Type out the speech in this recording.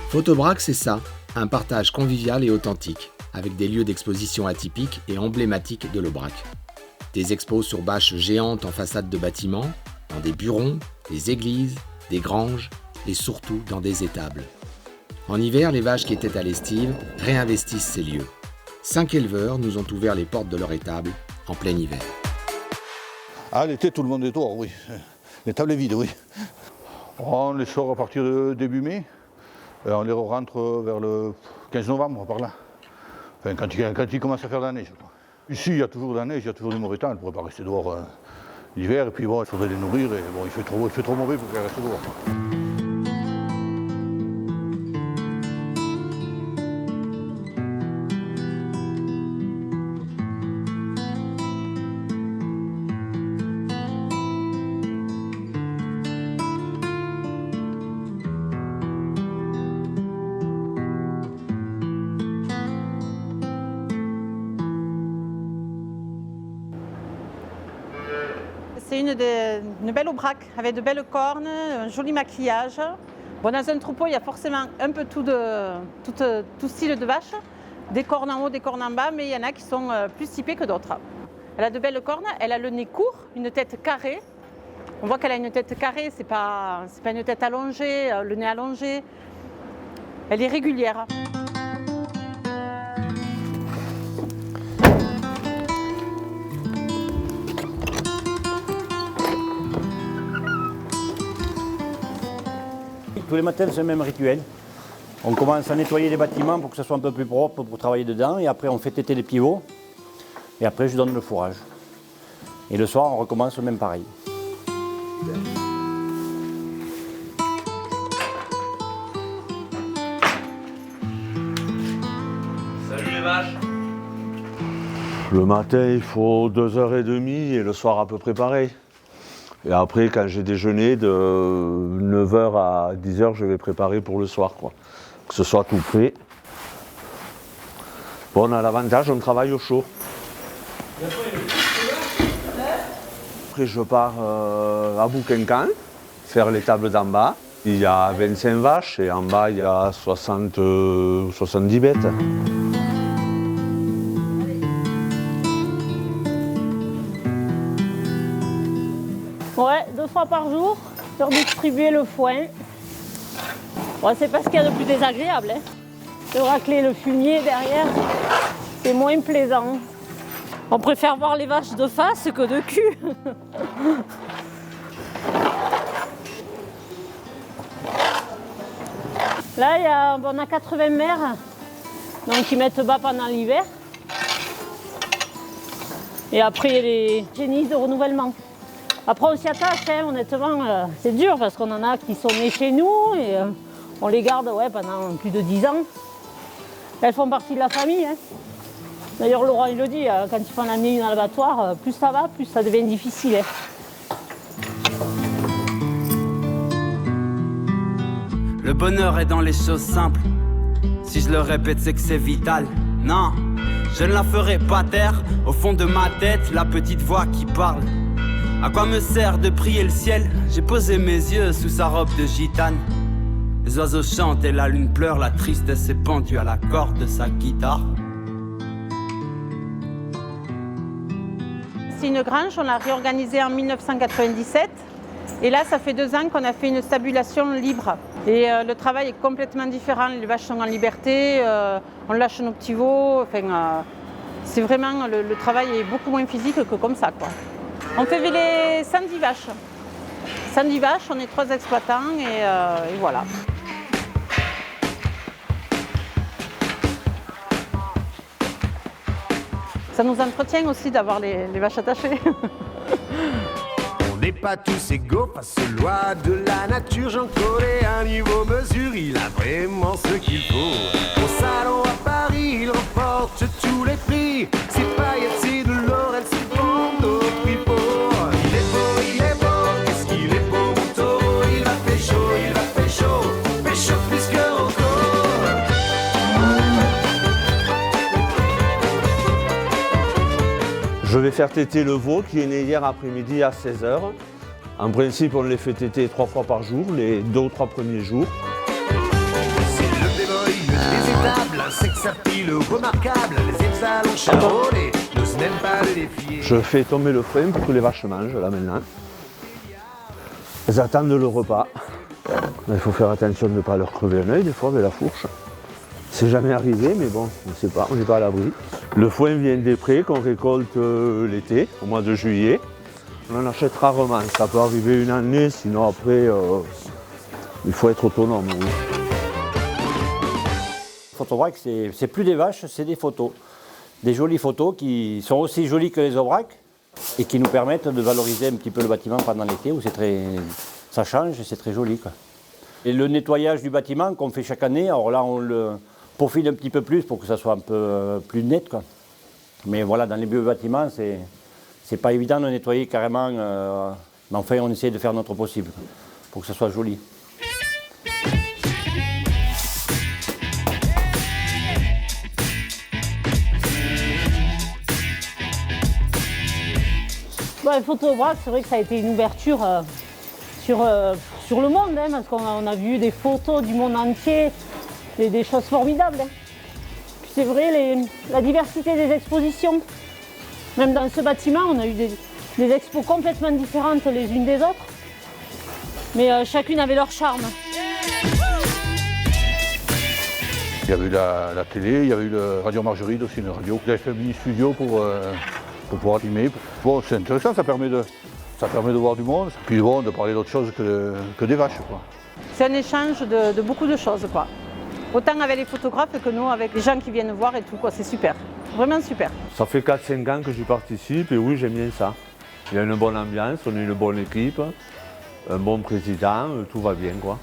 Photobrac, c'est ça, un partage convivial et authentique, avec des lieux d'exposition atypiques et emblématiques de l'Aubrac. Des expos sur bâches géantes en façade de bâtiments, dans des burons, des églises, des granges et surtout dans des étables. En hiver, les vaches qui étaient à l'estive réinvestissent ces lieux. 5 éleveurs nous ont ouvert les portes de leur étable en plein hiver. Ah, l'été, tout le monde est dehors, oui. L'étable est vide, oui. On les sort à partir de début mai. Et on les rentre vers le 15 novembre, par là. Enfin, quand il commence à faire de la neige. Ici, il y a toujours de la neige, il y a toujours du mauvais temps. On ne pourrait pas rester dehors l'hiver. Et puis bon, il faudrait les nourrir. Et bon, il fait trop mauvais pour qu'elles restent dehors. C'est une belle Aubrac avec de belles cornes, un joli maquillage. Bon, dans un troupeau, il y a forcément un peu tout style de vache. Des cornes en haut, des cornes en bas, mais il y en a qui sont plus typées que d'autres. Elle a de belles cornes, elle a le nez court, une tête carrée. On voit qu'elle a une tête carrée, c'est pas une tête allongée, le nez allongé. Elle est régulière. Tous les matins, c'est le même rituel. On commence à nettoyer les bâtiments pour que ce soit un peu plus propre pour travailler dedans. Et après, on fait téter les pivots. Et après, je donne le fourrage. Et le soir, on recommence le même pareil. Salut les vaches! Le matin, il faut 2h30 et le soir à peu près pareil. Et après, quand j'ai déjeuné, de 9h à 10h, je vais préparer pour le soir, quoi. Que ce soit tout prêt. Bon, on a l'avantage, on travaille au chaud. Après, je pars à Bouquincan, faire les tables d'en bas. Il y a 25 vaches et en bas, il y a 70 bêtes. Ouais, 2 fois par jour, leur distribuer le foin. Bon, c'est pas ce qu'il y a de plus désagréable. Hein. De racler le fumier derrière, c'est moins plaisant. On préfère voir les vaches de face que de cul. Là, on a 80 mères, donc ils mettent bas pendant l'hiver. Et après, il y a les génisses de renouvellement. Après, on s'y attache, hein, honnêtement, c'est dur parce qu'on en a qui sont nés chez nous et on les garde pendant plus de 10 ans. Elles font partie de la famille. Hein. D'ailleurs, Laurent, il le dit, quand ils font l'amener dans l'abattoir, plus ça va, plus ça devient difficile. Hein. Le bonheur est dans les choses simples. Si je le répète, c'est que c'est vital. Non, je ne la ferai pas taire. Au fond de ma tête, la petite voix qui parle. À quoi me sert de prier le ciel? J'ai posé mes yeux sous sa robe de gitane. Les oiseaux chantent et la lune pleure. La tristesse est pendue à la corde de sa guitare. C'est une grange, on l'a réorganisée en 1997. Et là, ça fait 2 ans qu'on a fait une stabulation libre. Et le travail est complètement différent. Les vaches sont en liberté, on lâche nos petits veaux. Enfin, c'est vraiment, le travail est beaucoup moins physique que comme ça, quoi. On fait véler 110 vaches. 110 vaches, on est 3 exploitants et voilà. Ça nous entretient aussi d'avoir les vaches attachées. On n'est pas tous égaux face aux lois de la nature. J'en connais un niveau mesure, il a vraiment ce qu'il faut. Au salon à Paris, il remporte tous les prix. C'est paillettes, c'est de l'or, elle se vend au prix beau. Il est beau, qu'est-ce qu'il est beau, mon taureau. Il va pécho plus que Rocco. Je vais faire téter le veau qui est né hier après-midi à 16h. En principe, on les fait téter 3 fois par jour, les 2 ou 3 premiers jours. C'est le sexe fertile ou remarquable, les étalons charolés n'osent même pas le défier. Je fais tomber le frein pour que les vaches mangent, là, maintenant. Elles attendent le repas. Il faut faire attention de ne pas leur crever un œil, des fois, avec la fourche. C'est jamais arrivé, mais bon, on ne sait pas, on n'est pas à l'abri. Le foin vient des prés qu'on récolte l'été, au mois de juillet. On en achète rarement, ça peut arriver une année, sinon après, il faut être autonome. Oui. Photovrac, c'est plus des vaches, c'est des photos. Des jolies photos qui sont aussi jolies que les aubracs et qui nous permettent de valoriser un petit peu le bâtiment pendant l'été où ça change et c'est très joli, quoi. Et le nettoyage du bâtiment qu'on fait chaque année, alors là on le profile un petit peu plus pour que ça soit un peu plus net, quoi. Mais voilà, dans les vieux bâtiments, c'est pas évident de nettoyer carrément, mais enfin on essaie de faire notre possible pour que ça soit joli. Le Photovrac, c'est vrai que ça a été une ouverture sur le monde, hein, parce qu'on a vu des photos du monde entier, des choses formidables. Hein. Puis c'est vrai, la diversité des expositions. Même dans ce bâtiment, on a eu des expos complètement différentes les unes des autres, mais chacune avait leur charme. Il y avait eu la télé, il y avait eu le Radio Margeride aussi, une radio. J'avais fait un mini studio pour pouvoir filmer. Bon, c'est intéressant, ça permet de voir du monde, puis bon, de parler d'autre chose que des vaches, quoi. C'est un échange de beaucoup de choses, quoi. Autant avec les photographes que nous, avec les gens qui viennent voir et tout, quoi. C'est super, vraiment super. Ça fait 4-5 ans que j'y participe et oui, j'aime bien ça. Il y a une bonne ambiance, on a une bonne équipe, un bon président, tout va bien, quoi.